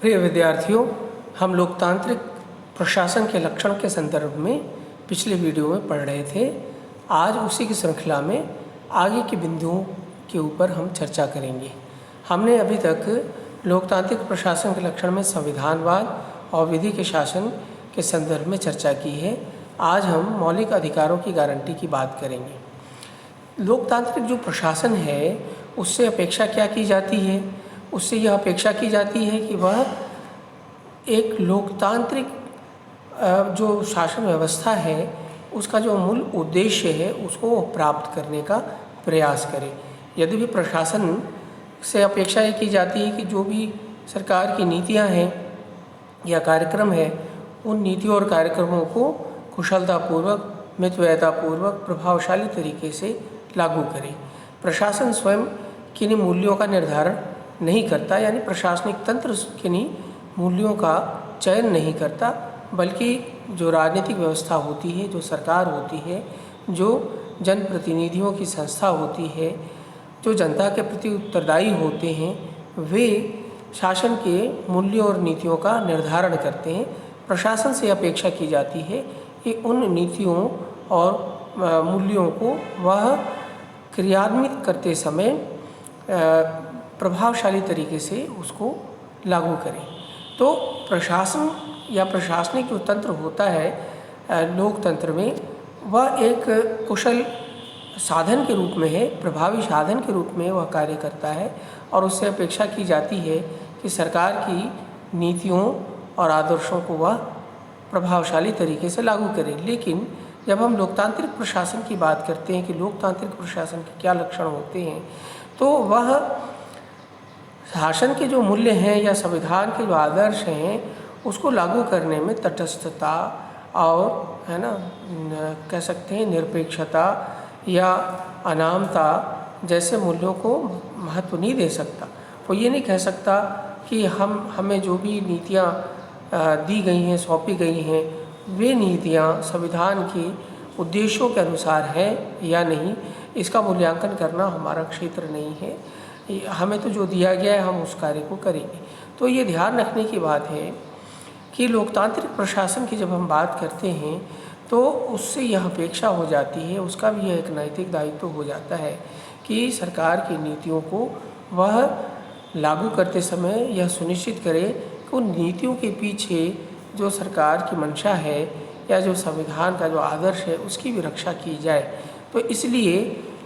प्रिय विद्यार्थियों, हम लोकतांत्रिक प्रशासन के लक्षण के संदर्भ में पिछले वीडियो में पढ़ रहे थे। आज उसी की श्रृंखला में आगे के बिंदुओं के ऊपर हम चर्चा करेंगे। हमने अभी तक लोकतांत्रिक प्रशासन के लक्षण में संविधानवाद और विधि के शासन के संदर्भ में चर्चा की है। आज हम मौलिक अधिकारों की गारंटी की बात करेंगे। लोकतांत्रिक जो प्रशासन है उससे अपेक्षा क्या की जाती है? उससे यह अपेक्षा की जाती है कि वह एक लोकतांत्रिक जो शासन व्यवस्था है उसका जो मूल उद्देश्य है उसको प्राप्त करने का प्रयास करे। यद्यपि प्रशासन से अपेक्षा ये की जाती है कि जो भी सरकार की नीतियां हैं या कार्यक्रम है उन नीतियों और कार्यक्रमों को कुशलतापूर्वक, मितव्ययतापूर्वक, प्रभावशाली तरीके से लागू करे। प्रशासन स्वयं किन्हीं मूल्यों का निर्धारण नहीं करता, यानी प्रशासनिक तंत्र किन्हीं मूल्यों का चयन नहीं करता, बल्कि जो राजनीतिक व्यवस्था होती है, जो सरकार होती है, जो जनप्रतिनिधियों की संस्था होती है, जो जनता के प्रति उत्तरदायी होते हैं, वे शासन के मूल्यों और नीतियों का निर्धारण करते हैं। प्रशासन से अपेक्षा की जाती है कि उन नीतियों और मूल्यों को वह क्रियान्वित करते समय प्रभावशाली तरीके से उसको लागू करें। तो प्रशासन या प्रशासनिक जो तंत्र होता है लोकतंत्र में, वह एक कुशल साधन के रूप में है, प्रभावी साधन के रूप में वह कार्य करता है और उससे अपेक्षा की जाती है कि सरकार की नीतियों और आदर्शों को वह प्रभावशाली तरीके से लागू करे। लेकिन जब हम लोकतांत्रिक प्रशासन की बात करते हैं कि लोकतांत्रिक प्रशासन के क्या लक्षण होते हैं, तो वह शासन के जो मूल्य हैं या संविधान के जो आदर्श हैं उसको लागू करने में तटस्थता और कह सकते हैं निरपेक्षता या अनामता जैसे मूल्यों को महत्व नहीं दे सकता। वो ये नहीं कह सकता कि हमें जो भी नीतियाँ दी गई हैं, सौंपी गई हैं, वे नीतियाँ संविधान के उद्देश्यों के अनुसार हैं या नहीं, इसका मूल्यांकन करना हमारा क्षेत्र नहीं है। हमें तो जो दिया गया है हम उस कार्य को करेंगे। तो ये ध्यान रखने की बात है कि लोकतांत्रिक प्रशासन की जब हम बात करते हैं तो उससे यह अपेक्षा हो जाती है, उसका भी यह एक नैतिक दायित्व हो जाता है कि सरकार की नीतियों को वह लागू करते समय यह सुनिश्चित करे कि उन नीतियों के पीछे जो सरकार की मंशा है या जो संविधान का जो आदर्श है उसकी भी रक्षा की जाए। तो इसलिए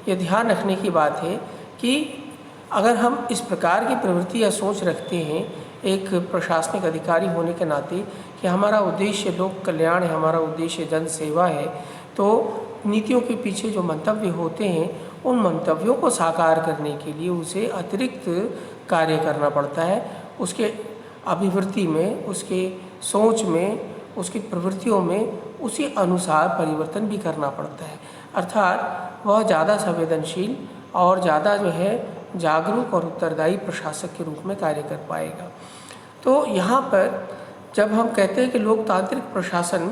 ये ध्यान रखने की बात है कि अगर हम इस प्रकार की प्रवृत्ति या सोच रखते हैं एक प्रशासनिक अधिकारी होने के नाते कि हमारा उद्देश्य लोक कल्याण है, हमारा उद्देश्य जन सेवा है, तो नीतियों के पीछे जो मंतव्य होते हैं उन मंतव्यों को साकार करने के लिए उसे अतिरिक्त कार्य करना पड़ता है। उसके अभिवृत्ति में, उसके सोच में, उसकी प्रवृत्तियों में उसी अनुसार परिवर्तन भी करना पड़ता है। अर्थात वह ज़्यादा संवेदनशील और ज़्यादा जो है जागरूक और उत्तरदायी प्रशासक के रूप में कार्य कर पाएगा। तो यहाँ पर जब हम कहते हैं कि लोकतांत्रिक प्रशासन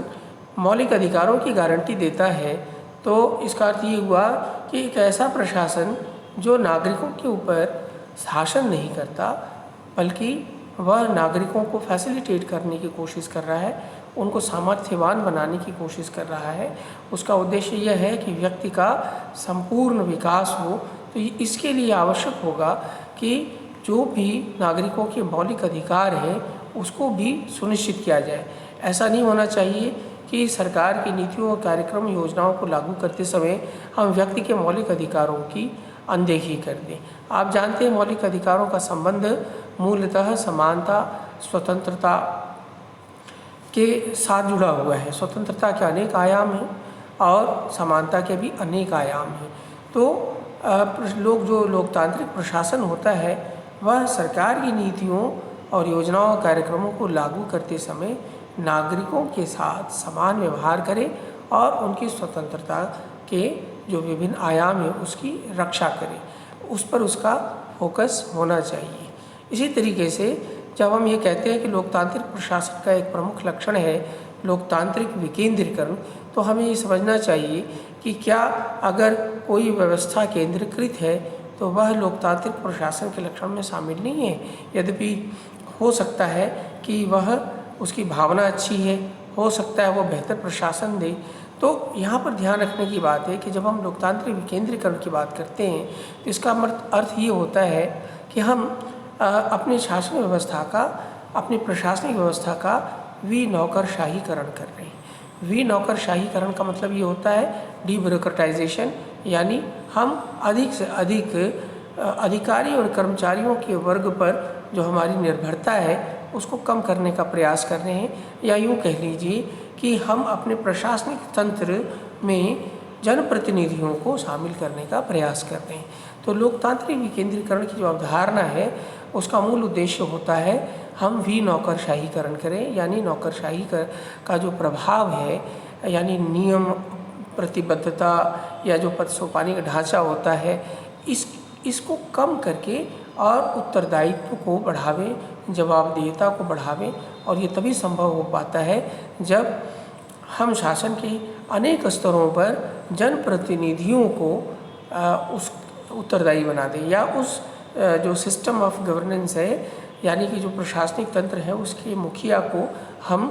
मौलिक अधिकारों की गारंटी देता है, तो इसका अर्थ ये हुआ कि एक ऐसा प्रशासन जो नागरिकों के ऊपर शासन नहीं करता, बल्कि वह नागरिकों को फैसिलिटेट करने की कोशिश कर रहा है, उनको सामर्थ्यवान बनाने की कोशिश कर रहा है। उसका उद्देश्य यह है कि व्यक्ति का संपूर्ण विकास हो। तो इसके लिए आवश्यक होगा कि जो भी नागरिकों के मौलिक अधिकार हैं उसको भी सुनिश्चित किया जाए। ऐसा नहीं होना चाहिए कि सरकार की नीतियों और कार्यक्रम योजनाओं को लागू करते समय हम व्यक्ति के मौलिक अधिकारों की अनदेखी कर दें। आप जानते हैं मौलिक अधिकारों का संबंध मूलतः समानता, स्वतंत्रता के साथ जुड़ा हुआ है। स्वतंत्रता के अनेक आयाम हैं और समानता के भी अनेक आयाम हैं। तो जो लोकतांत्रिक प्रशासन होता है वह सरकार की नीतियों और योजनाओं और कार्यक्रमों को लागू करते समय नागरिकों के साथ समान व्यवहार करे और उनकी स्वतंत्रता के जो विभिन्न आयाम हैं उसकी रक्षा करे, उस पर उसका फोकस होना चाहिए। इसी तरीके से जब हम ये कहते हैं कि लोकतांत्रिक प्रशासन का एक प्रमुख लक्षण है लोकतांत्रिक विकेंद्रीकरण, तो हमें ये समझना चाहिए कि क्या अगर कोई व्यवस्था केंद्रीकृत है तो वह लोकतांत्रिक प्रशासन के लक्षण में शामिल नहीं है। यद्यपि हो सकता है कि वह उसकी भावना अच्छी है, हो सकता है वो बेहतर प्रशासन दे। तो यहाँ पर ध्यान रखने की बात है कि जब हम लोकतांत्रिक विकेंद्रीकरण की बात करते हैं तो इसका अर्थ ये होता है कि हम अपनी शासन व्यवस्था का, अपनी प्रशासनिक व्यवस्था का विनौकरशाहीकरण कर रहे हैं। विनौकरशाहीकरण का मतलब ये होता है डीब्यूरोक्रेटाइजेशन, यानी हम अधिक से अधिक अधिकारी और कर्मचारियों के वर्ग पर जो हमारी निर्भरता है उसको कम करने का प्रयास कर रहे हैं, या यूँ कह लीजिए कि हम अपने प्रशासनिक तंत्र में जनप्रतिनिधियों को शामिल करने का प्रयास कर रहे हैं। तो लोकतांत्रिक विकेंद्रीकरण की जो अवधारणा है उसका मूल उद्देश्य होता है हम विनौकरशाहीकरण करें, यानी नौकरशाही का जो प्रभाव है, यानी नियम, प्रतिबद्धता या जो पद सोपानी का ढांचा होता है, इसको कम करके और उत्तरदायित्व को बढ़ावें, जवाबदेहिता को बढ़ावें। और ये तभी संभव हो पाता है जब हम शासन के अनेक स्तरों पर जनप्रतिनिधियों को उस उत्तरदायी बना दें, या उस जो सिस्टम ऑफ गवर्नेंस है, यानी कि जो प्रशासनिक तंत्र है, उसके मुखिया को हम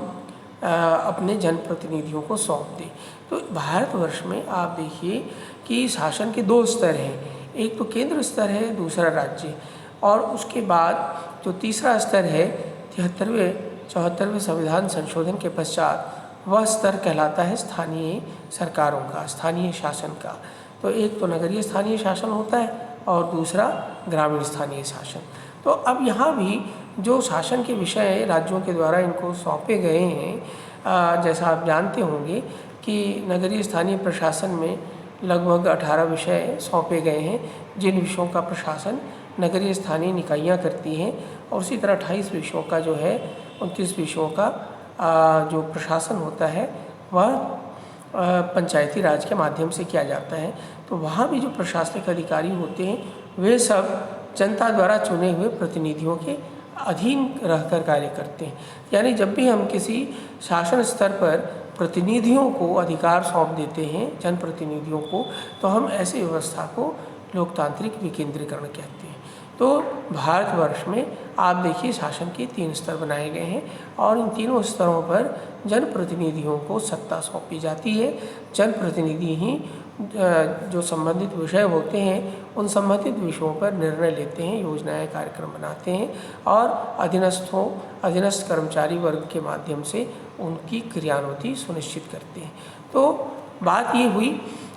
अपने जनप्रतिनिधियों को सौंप दें। तो भारतवर्ष में आप देखिए कि शासन के 2 स्तर हैं, एक तो केंद्र स्तर है, दूसरा राज्य, और उसके बाद जो तीसरा स्तर है 73वें संविधान संशोधन के पश्चात, वह स्तर कहलाता है स्थानीय सरकारों का, स्थानीय शासन का। तो एक तो नगरीय स्थानीय शासन होता है और दूसरा ग्रामीण स्थानीय शासन। तो अब यहाँ भी जो शासन के विषय राज्यों के द्वारा इनको सौंपे गए हैं, जैसा आप जानते होंगे कि नगरीय स्थानीय प्रशासन में लगभग 18 विषय सौंपे गए हैं, जिन विषयों का प्रशासन नगरीय स्थानीय निकाइयाँ करती हैं, और उसी तरह 28 विषयों का जो है, 29 विषयों का जो प्रशासन होता है वह पंचायती राज के माध्यम से किया जाता है। तो वहाँ भी जो प्रशासनिक अधिकारी होते हैं वे सब जनता द्वारा चुने हुए प्रतिनिधियों के अधीन रहकर कार्य करते हैं। यानी जब भी हम किसी शासन स्तर पर प्रतिनिधियों को अधिकार सौंप देते हैं, जनप्रतिनिधियों को, तो हम ऐसी व्यवस्था को लोकतांत्रिक विकेंद्रीकरण कहते हैं। तो भारतवर्ष में आप देखिए शासन के 3 स्तर बनाए गए हैं, और इन तीनों स्तरों पर जनप्रतिनिधियों को सत्ता सौंपी जाती है। जनप्रतिनिधि ही जो संबंधित विषय होते हैं उन संबंधित विषयों पर निर्णय लेते हैं, योजनाएं, कार्यक्रम बनाते हैं, और अधीनस्थ कर्मचारी वर्ग के माध्यम से उनकी क्रियान्विति सुनिश्चित करते हैं। तो बात ये हुई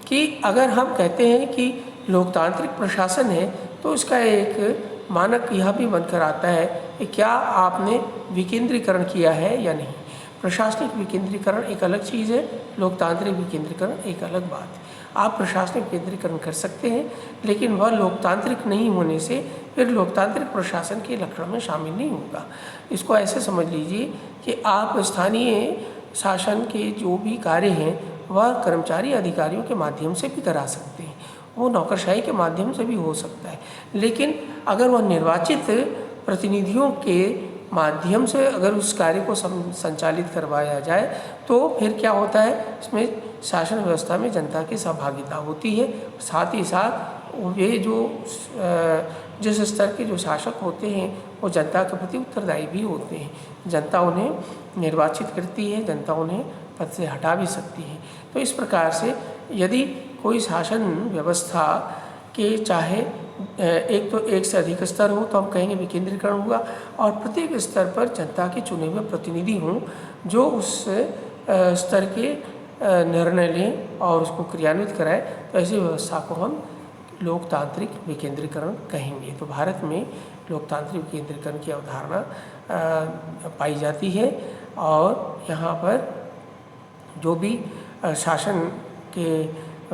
कि अगर हम कहते हैं कि लोकतांत्रिक प्रशासन है तो इसका एक मानक यह भी बनकर आता है कि क्या आपने विकेंद्रीकरण किया है या नहीं। प्रशासनिक विकेंद्रीकरण एक अलग चीज़ है, लोकतांत्रिक विकेंद्रीकरण एक अलग बात है। आप प्रशासनिक विकेंद्रीकरण कर सकते हैं, लेकिन वह लोकतांत्रिक नहीं होने से फिर लोकतांत्रिक प्रशासन के लक्षण में शामिल नहीं होगा। इसको ऐसे समझ लीजिए कि आप स्थानीय शासन के जो भी कार्य हैं वह कर्मचारी अधिकारियों के माध्यम से भी करा सकते हैं, वो नौकरशाही के माध्यम से भी हो सकता है, लेकिन अगर वह निर्वाचित प्रतिनिधियों के माध्यम से अगर उस कार्य को संचालित करवाया जाए तो फिर क्या होता है, इसमें शासन व्यवस्था में जनता की सहभागिता होती है। साथ ही साथ वे जो जिस स्तर के जो शासक होते हैं वो जनता के प्रति उत्तरदायी भी होते हैं। जनता उन्हें निर्वाचित करती है, जनता उन्हें पद से हटा भी सकती है। तो इस प्रकार से यदि कोई शासन व्यवस्था के चाहे एक से अधिक स्तर हो तो हम कहेंगे विकेंद्रीकरण हुआ, और प्रत्येक स्तर पर जनता के चुने हुए प्रतिनिधि हों जो उस स्तर के निर्णय लें और उसको क्रियान्वित कराएं, तो ऐसी व्यवस्था को हम लोकतांत्रिक विकेंद्रीकरण कहेंगे। तो भारत में लोकतांत्रिक विकेंद्रीकरण की अवधारणा पाई जाती है, और यहाँ पर जो भी शासन के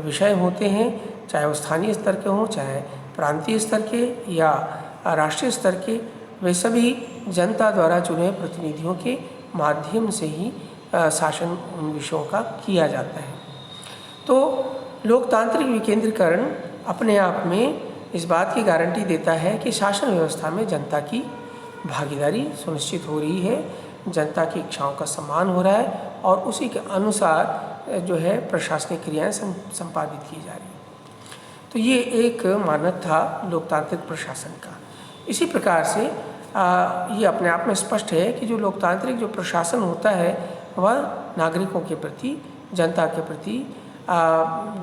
विषय होते हैं, चाहे वो स्थानीय स्तर के हों, चाहे प्रांतीय स्तर के या राष्ट्रीय स्तर के, वे सभी जनता द्वारा चुने प्रतिनिधियों के माध्यम से ही शासन उन विषयों का किया जाता है। तो लोकतांत्रिक विकेंद्रीकरण अपने आप में इस बात की गारंटी देता है कि शासन व्यवस्था में जनता की भागीदारी सुनिश्चित हो रही है, जनता की इच्छाओं का सम्मान हो रहा है, और उसी के अनुसार जो है प्रशासनिक क्रियाएं संपादित की जा रही हैं। तो ये एक मानक था लोकतांत्रिक प्रशासन का। इसी प्रकार से ये अपने आप में स्पष्ट है कि जो लोकतांत्रिक जो प्रशासन होता है वह नागरिकों के प्रति, जनता के प्रति,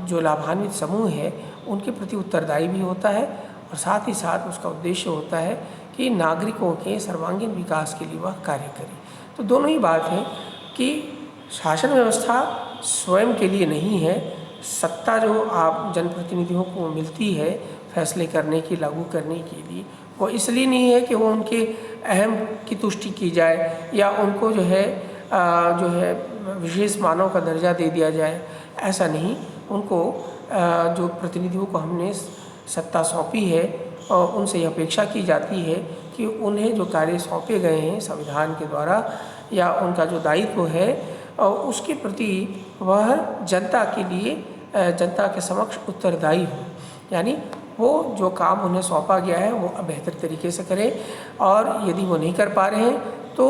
जो लाभान्वित समूह है उनके प्रति उत्तरदायी भी होता है, और साथ ही साथ उसका उद्देश्य होता है कि नागरिकों के सर्वांगीण विकास के लिए वह कार्य करे। तो दोनों ही बात है कि शासन व्यवस्था स्वयं के लिए नहीं है। सत्ता जो आप जनप्रतिनिधियों को मिलती है फैसले करने की, लागू करने के लिए, वो इसलिए नहीं है कि वो उनके अहम की तुष्टि की जाए या उनको जो है विशेष मानव का दर्जा दे दिया जाए, ऐसा नहीं। उनको जो प्रतिनिधियों को हमने सत्ता सौंपी है और उनसे यह अपेक्षा की जाती है कि उन्हें जो कार्य सौंपे गए हैं संविधान के द्वारा या उनका जो दायित्व है उसके प्रति वह जनता के लिए, जनता के समक्ष उत्तरदायी हो। यानी वो जो काम उन्हें सौंपा गया है वो बेहतर तरीके से करें, और यदि वो नहीं कर पा रहे हैं तो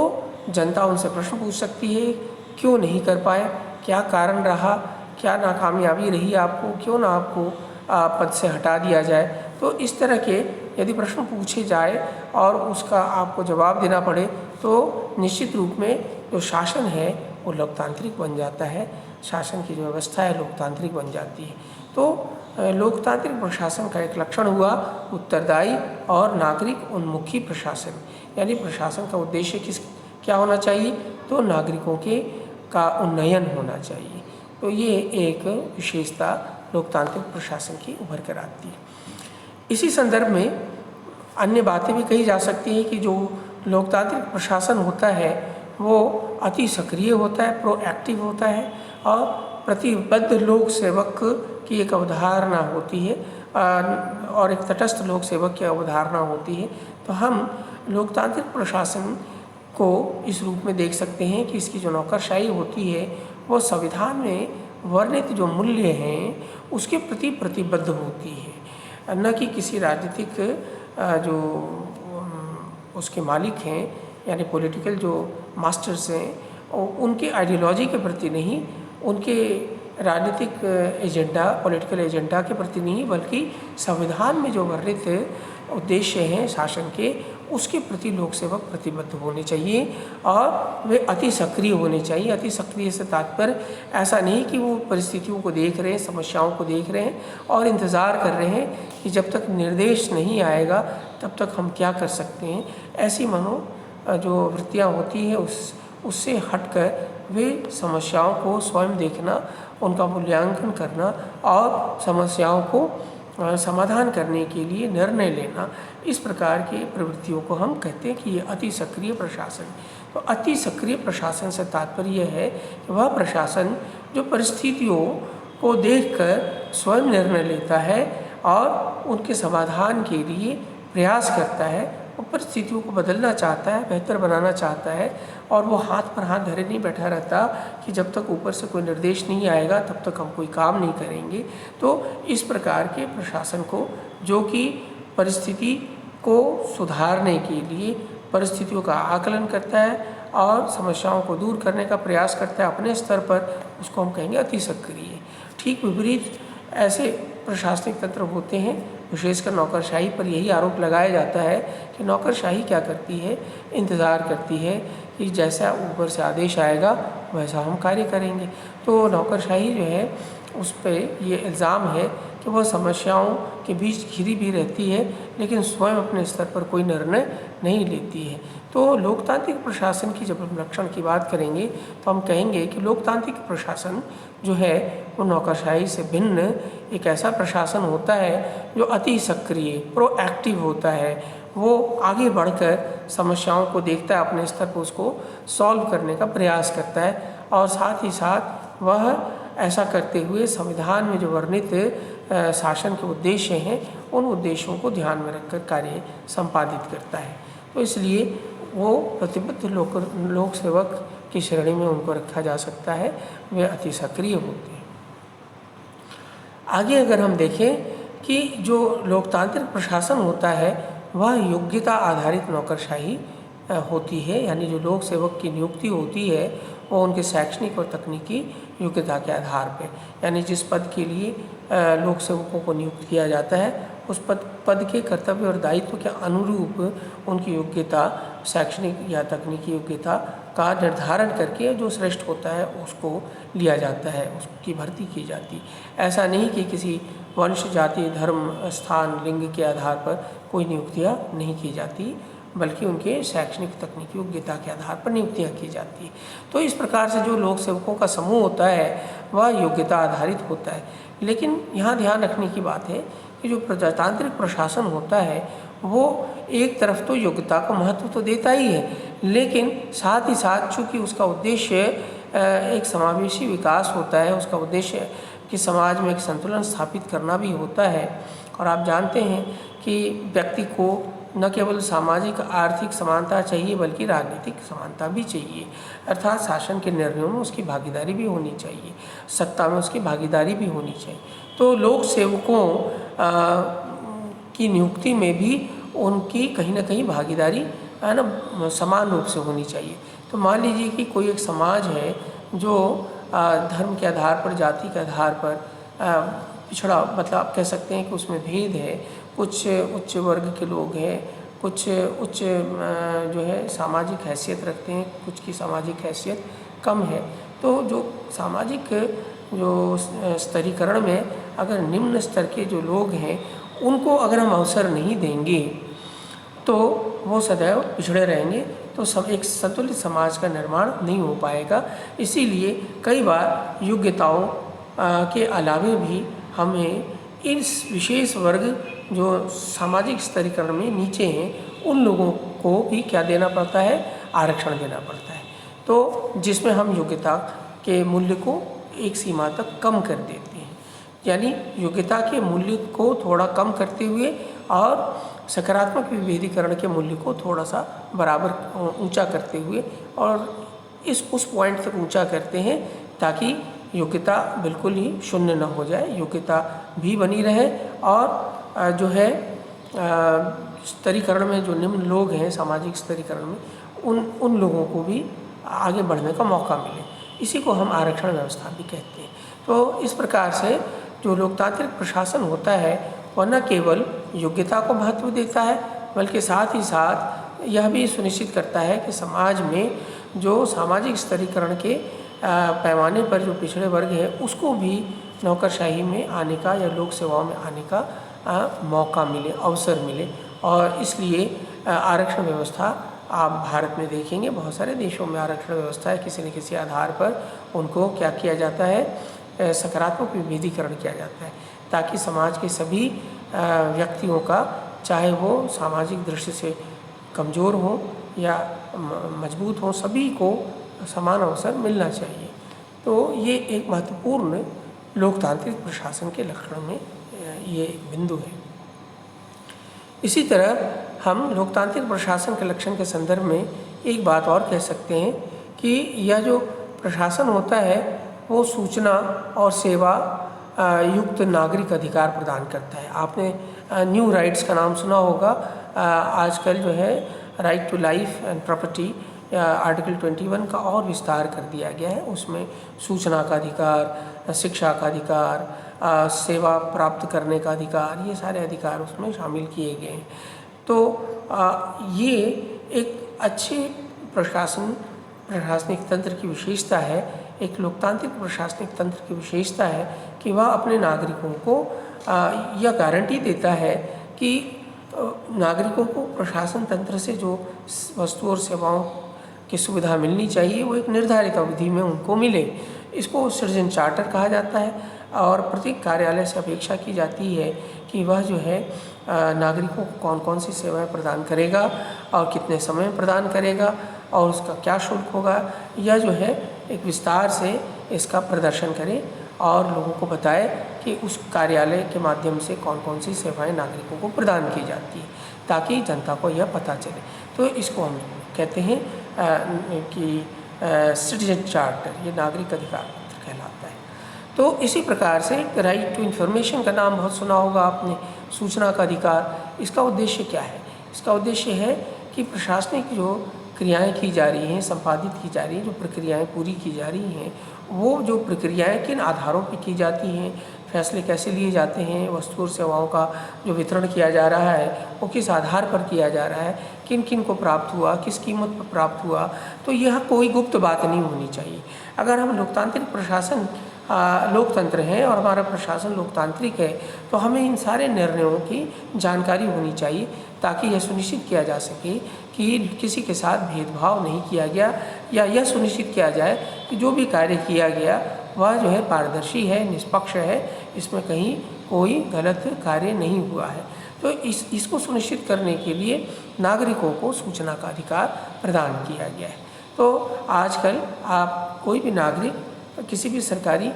जनता उनसे प्रश्न पूछ सकती है, क्यों नहीं कर पाए, क्या कारण रहा, क्या नाकामयाबी रही आपको, क्यों ना आपको पद से हटा दिया जाए। तो इस तरह के यदि प्रश्न पूछे जाए और उसका आपको जवाब देना पड़े तो निश्चित रूप में जो शासन है वो लोकतांत्रिक बन जाता है, शासन की जो व्यवस्था है लोकतांत्रिक बन जाती है। तो लोकतांत्रिक प्रशासन का एक लक्षण हुआ उत्तरदायी और नागरिक उन्मुखी प्रशासन। यानी प्रशासन का उद्देश्य क्या होना चाहिए, तो नागरिकों का उन्नयन होना चाहिए। तो ये एक विशेषता लोकतांत्रिक प्रशासन की उभर कर आती है। इसी संदर्भ में अन्य बातें भी कही जा सकती हैं कि जो लोकतांत्रिक प्रशासन होता है वो अति सक्रिय होता है, प्रोएक्टिव होता है, और प्रतिबद्ध लोक सेवक की एक अवधारणा होती है और एक तटस्थ लोक सेवक की अवधारणा होती है। तो हम लोकतांत्रिक प्रशासन को इस रूप में देख सकते हैं कि इसकी जो नौकरशाही होती है वो संविधान में वर्णित जो मूल्य हैं उसके प्रति प्रतिबद्ध होती है, न कि किसी राजनीतिक जो उसके मालिक हैं यानी पॉलिटिकल जो मास्टर्स हैं उनके आइडियोलॉजी के प्रति नहीं, उनके राजनीतिक एजेंडा, पॉलिटिकल एजेंडा के प्रति नहीं, बल्कि संविधान में जो वर्णित उद्देश्य हैं शासन के उसके प्रति लोक सेवक प्रतिबद्ध होने चाहिए और वे अति सक्रिय होने चाहिए। अति सक्रिय से तात्पर्य ऐसा नहीं कि वो परिस्थितियों को देख रहे हैं, समस्याओं को देख रहे हैं और इंतज़ार कर रहे हैं कि जब तक निर्देश नहीं आएगा तब तक हम क्या कर सकते हैं। ऐसी जो वृत्तियाँ होती हैं उससे हटकर वे समस्याओं को स्वयं देखना, उनका मूल्यांकन करना और समस्याओं को समाधान करने के लिए निर्णय लेना, इस प्रकार की प्रवृत्तियों को हम कहते हैं कि ये अति सक्रिय प्रशासन। तो अति सक्रिय प्रशासन से तात्पर्य यह है कि वह प्रशासन जो परिस्थितियों को देखकर स्वयं निर्णय लेता है और उनके समाधान के लिए प्रयास करता है, वो परिस्थितियों को बदलना चाहता है, बेहतर बनाना चाहता है, और वो हाथ पर हाथ धरे नहीं बैठा रहता कि जब तक ऊपर से कोई निर्देश नहीं आएगा तब तक हम कोई काम नहीं करेंगे। तो इस प्रकार के प्रशासन को, जो कि परिस्थिति को सुधारने के लिए परिस्थितियों का आकलन करता है और समस्याओं को दूर करने का प्रयास करता है अपने स्तर पर, उसको हम कहेंगे अति सक्रिय। ठीक विपरीत ऐसे प्रशासनिक तंत्र होते हैं, विशेषकर नौकरशाही पर यही आरोप लगाया जाता है कि नौकरशाही क्या करती है, इंतज़ार करती है कि जैसा ऊपर से आदेश आएगा वैसा हम कार्य करेंगे। तो नौकरशाही जो है उस पर ये इल्ज़ाम है कि वह समस्याओं के बीच घिरी भी रहती है लेकिन स्वयं अपने स्तर पर कोई निर्णय नहीं लेती है। तो लोकतांत्रिक प्रशासन की जब हम लक्षण की बात करेंगे तो हम कहेंगे कि लोकतांत्रिक प्रशासन जो है वो नौकरशाही से भिन्न एक ऐसा प्रशासन होता है जो अति सक्रिय, प्रोएक्टिव होता है। वो आगे बढ़कर समस्याओं को देखता है, अपने स्तर पर उसको सॉल्व करने का प्रयास करता है और साथ ही साथ वह ऐसा करते हुए संविधान में जो वर्णित शासन के उद्देश्य हैं उन उद्देश्यों को ध्यान में रखकर कार्य संपादित करता है। तो इसलिए वो प्रतिबद्ध लोक सेवक की श्रेणी में उनको रखा जा सकता है, वे अति सक्रिय होते हैं। आगे अगर हम देखें कि जो लोकतांत्रिक प्रशासन होता है वह योग्यता आधारित नौकरशाही होती है, यानी जो लोक सेवक की नियुक्ति होती है वो उनके शैक्षणिक और तकनीकी योग्यता के आधार पर, यानी जिस पद के लिए लोक सेवकों को नियुक्त किया जाता है उस पद के कर्तव्य और दायित्व के अनुरूप उनकी योग्यता, शैक्षणिक या तकनीकी योग्यता का निर्धारण करके जो श्रेष्ठ होता है उसको लिया जाता है, उसकी भर्ती की जाती है। ऐसा नहीं कि किसी वंश, जाति, धर्म, स्थान, लिंग के आधार पर कोई नियुक्तियाँ नहीं की जाती, बल्कि उनके शैक्षणिक तकनीकी योग्यता के आधार पर नियुक्तियाँ की जाती है। तो इस प्रकार से जो लोक सेवकों का समूह होता है वह योग्यता आधारित होता है। लेकिन यहाँ ध्यान रखने की बात है कि जो प्रजातांत्रिक प्रशासन होता है वो एक तरफ तो योग्यता को महत्व तो देता ही है, लेकिन साथ ही साथ चूँकि उसका उद्देश्य एक समावेशी विकास होता है, उसका उद्देश्य कि समाज में एक संतुलन स्थापित करना भी होता है। और आप जानते हैं कि व्यक्ति को न केवल सामाजिक आर्थिक समानता चाहिए बल्कि राजनीतिक समानता भी चाहिए, अर्थात शासन के निर्णयों में उसकी भागीदारी भी होनी चाहिए, सत्ता में उसकी भागीदारी भी होनी चाहिए। तो लोक सेवकों की नियुक्ति में भी उनकी कहीं ना कहीं भागीदारी है ना समान रूप से होनी चाहिए। तो मान लीजिए कि कोई एक समाज है जो धर्म के आधार पर, जाति के आधार पर पिछड़ा, मतलब आप कह सकते हैं कि उसमें भेद है। कुछ उच्च वर्ग के लोग हैं, कुछ उच्च जो है सामाजिक हैसियत रखते हैं, कुछ की सामाजिक हैसियत कम है। तो जो सामाजिक जो स्तरीकरण में अगर निम्न स्तर के जो लोग हैं उनको अगर हम अवसर नहीं देंगे तो वो सदैव पिछड़े रहेंगे, तो सब एक संतुलित समाज का निर्माण नहीं हो पाएगा। इसीलिए कई बार योग्यताओं के अलावे भी हमें इस विशेष वर्ग जो सामाजिक स्तरीकरण में नीचे हैं उन लोगों को भी क्या देना पड़ता है, आरक्षण देना पड़ता है। तो जिसमें हम योग्यता के मूल्य को एक सीमा तक कम कर देते हैं, यानी योग्यता के मूल्य को थोड़ा कम करते हुए और सकारात्मक विभेदीकरण के मूल्य को थोड़ा सा बराबर ऊंचा करते हुए और उस पॉइंट तक ऊंचा करते हैं ताकि योग्यता बिल्कुल ही शून्य न हो जाए, योग्यता भी बनी रहे और जो है स्तरीकरण में जो निम्न लोग हैं सामाजिक स्तरीकरण में उन लोगों को भी आगे बढ़ने का मौका मिले। इसी को हम आरक्षण व्यवस्था भी कहते हैं। तो इस प्रकार से जो लोकतांत्रिक प्रशासन होता है वह न केवल योग्यता को महत्व देता है बल्कि साथ ही साथ यह भी सुनिश्चित करता है कि समाज में जो सामाजिक स्तरीकरण के पैमाने पर जो पिछड़े वर्ग है उसको भी नौकरशाही में आने का या लोक सेवाओं में आने का मौका मिले, अवसर मिले। और इसलिए आरक्षण व्यवस्था आप भारत में देखेंगे बहुत सारे देशों में आरक्षण व्यवस्था है, किसी न किसी आधार पर उनको क्या किया जाता है, सकारात्मक विभेदीकरण किया जाता है ताकि समाज के सभी व्यक्तियों का, चाहे वो सामाजिक दृष्टि से कमज़ोर हो या मजबूत हो, सभी को समान अवसर मिलना चाहिए। तो ये एक महत्वपूर्ण लोकतांत्रिक प्रशासन के लक्षण में ये एक बिंदु है। इसी तरह हम लोकतांत्रिक प्रशासन के लक्षण के संदर्भ में एक बात और कह सकते हैं कि यह जो प्रशासन होता है वो सूचना और सेवा युक्त नागरिक अधिकार प्रदान करता है। आपने न्यू राइट्स का नाम सुना होगा। आजकल जो है right to life and property article 21 का और विस्तार कर दिया गया है। उसमें सूचना का अधिकार, शिक्षा का अधिकार, सेवा प्राप्त करने का अधिकार, ये सारे अधिकार उसमें शामिल किए गए हैं। तो ये एक अच्छे प्रशासनिक तंत्र की विशेषता है, एक लोकतांत्रिक प्रशासनिक तंत्र की विशेषता है कि वह अपने नागरिकों को यह गारंटी देता है कि नागरिकों को प्रशासन तंत्र से जो वस्तु और सेवाओं की सुविधा मिलनी चाहिए वो एक निर्धारित अवधि में उनको मिले। इसको सिटीजन चार्टर कहा जाता है और प्रत्येक कार्यालय से अपेक्षा की जाती है कि वह जो है नागरिकों को कौन कौन सी सेवाएं प्रदान करेगा और कितने समय में प्रदान करेगा और उसका क्या शुल्क होगा, यह जो है एक विस्तार से इसका प्रदर्शन करे और लोगों को बताए कि उस कार्यालय के माध्यम से कौन कौन सी सेवाएं नागरिकों को प्रदान की जाती है ताकि जनता को यह पता चले। तो इसको हम कहते हैं कि सिटीजन चार्टर, ये नागरिक अधिकार पत्र कहलाता है। तो इसी प्रकार से राइट टू इन्फॉर्मेशन का नाम बहुत सुना होगा आपने, सूचना का अधिकार। इसका उद्देश्य क्या है? इसका उद्देश्य है कि प्रशासनिक जो क्रियाएं की जा रही हैं, संपादित की जा रही हैं, जो प्रक्रियाएं पूरी की जा रही हैं, वो जो प्रक्रियाएं किन आधारों पर की जाती हैं, फैसले कैसे लिए जाते हैं, वस्तु और सेवाओं का जो वितरण किया जा रहा है वो किस आधार पर किया जा रहा है, किन किन को प्राप्त हुआ, किस कीमत पर प्राप्त हुआ, तो यह कोई गुप्त बात नहीं होनी चाहिए। अगर हम लोकतांत्रिक प्रशासन लोकतंत्र है और हमारा प्रशासन लोकतांत्रिक है तो हमें इन सारे निर्णयों की जानकारी होनी चाहिए ताकि यह सुनिश्चित किया जा सके कि किसी के साथ भेदभाव नहीं किया गया, या यह सुनिश्चित किया जाए कि जो भी कार्य किया गया वह जो है पारदर्शी है, निष्पक्ष है, इसमें कहीं कोई गलत कार्य नहीं हुआ है। तो इसको सुनिश्चित करने के लिए नागरिकों को सूचना का अधिकार प्रदान किया गया है। तो आजकल आप कोई भी नागरिक किसी भी सरकारी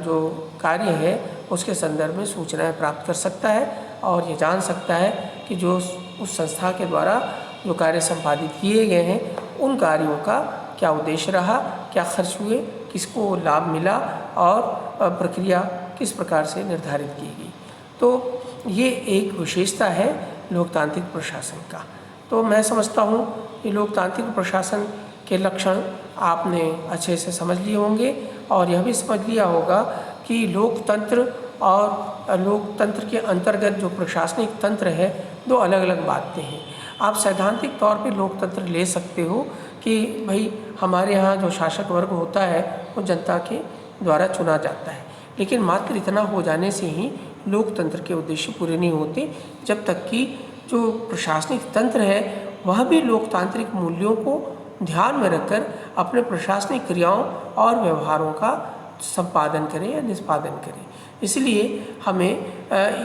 जो कार्य है उसके संदर्भ में सूचनाएं प्राप्त कर सकता है और ये जान सकता है कि जो उस संस्था के द्वारा जो कार्य संपादित किए गए हैं उन कार्यों का क्या उद्देश्य रहा, क्या खर्च हुए, किसको लाभ मिला और प्रक्रिया किस प्रकार से निर्धारित की गई। तो ये एक विशेषता है लोकतांत्रिक प्रशासन का। तो मैं समझता हूँ कि लोकतांत्रिक प्रशासन के लक्षण आपने अच्छे से समझ लिए होंगे और यह भी समझ लिया होगा कि लोकतंत्र और लोकतंत्र के अंतर्गत जो प्रशासनिक तंत्र है दो अलग अलग बातें हैं। आप सैद्धांतिक तौर पे लोकतंत्र ले सकते हो कि भाई हमारे यहाँ जो शासक वर्ग होता है वो जनता के द्वारा चुना जाता है, लेकिन मात्र इतना हो जाने से ही लोकतंत्र के उद्देश्य पूरे नहीं होते जब तक कि जो प्रशासनिक तंत्र है वह भी लोकतांत्रिक मूल्यों को ध्यान में रखकर अपने प्रशासनिक क्रियाओं और व्यवहारों का संपादन करें या निष्पादन करें। इसलिए हमें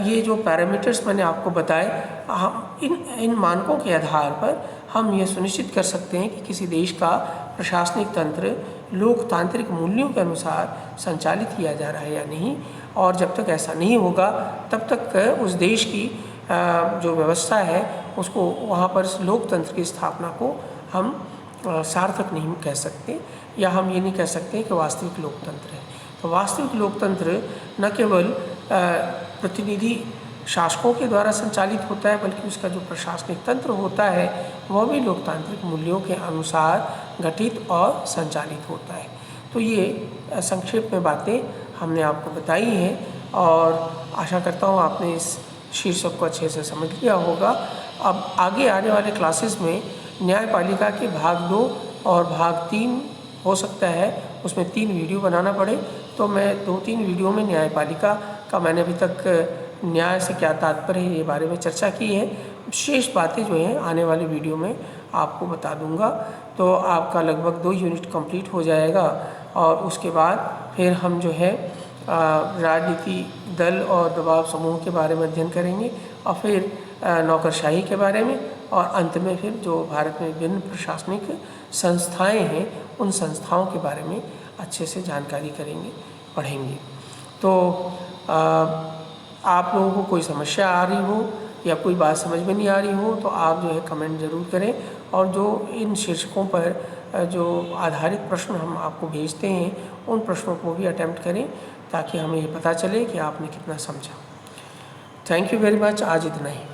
ये जो पैरामीटर्स मैंने आपको बताए, हम इन मानकों के आधार पर हम ये सुनिश्चित कर सकते हैं कि किसी देश का प्रशासनिक तंत्र लोकतांत्रिक मूल्यों के अनुसार संचालित किया जा रहा है या नहीं, और जब तक ऐसा नहीं होगा तब तक उस देश की जो व्यवस्था है उसको वहाँ पर लोकतंत्र की स्थापना को हम सार्थक नहीं कह सकते, या हम ये नहीं कह सकते कि वास्तविक लोकतंत्र है। तो वास्तविक लोकतंत्र न केवल प्रतिनिधि शासकों के द्वारा संचालित होता है बल्कि उसका जो प्रशासनिक तंत्र होता है वह भी लोकतांत्रिक मूल्यों के अनुसार गठित और संचालित होता है। तो ये संक्षेप में बातें हमने आपको बताई हैं और आशा करता हूँ आपने इस शीर्षक को अच्छे से समझ लिया होगा। अब आगे आने वाले क्लासेस में न्यायपालिका के भाग 2 और भाग 3 हो सकता है उसमें 3 वीडियो बनाना पड़े, तो मैं 2-3 वीडियो में न्यायपालिका का मैंने अभी तक न्याय से क्या तात्पर्य है ये बारे में चर्चा की है। शेष बातें जो हैं आने वाले वीडियो में आपको बता दूंगा। तो आपका लगभग 2 यूनिट कंप्लीट हो जाएगा और उसके बाद फिर हम जो है राजनीति दल और दबाव समूह के बारे में अध्ययन करेंगे और फिर नौकरशाही के बारे में, और अंत में फिर जो भारत में विभिन्न प्रशासनिक संस्थाएं हैं उन संस्थाओं के बारे में अच्छे से जानकारी करेंगे, पढ़ेंगे। तो आप लोगों को कोई समस्या आ रही हो या कोई बात समझ में नहीं आ रही हो तो आप जो है कमेंट ज़रूर करें, और जो इन शीर्षकों पर जो आधारित प्रश्न हम आपको भेजते हैं उन प्रश्नों को भी अटेम्प्ट करें ताकि हमें ये पता चले कि आपने कितना समझा। Thank you very much. आज इतना ही।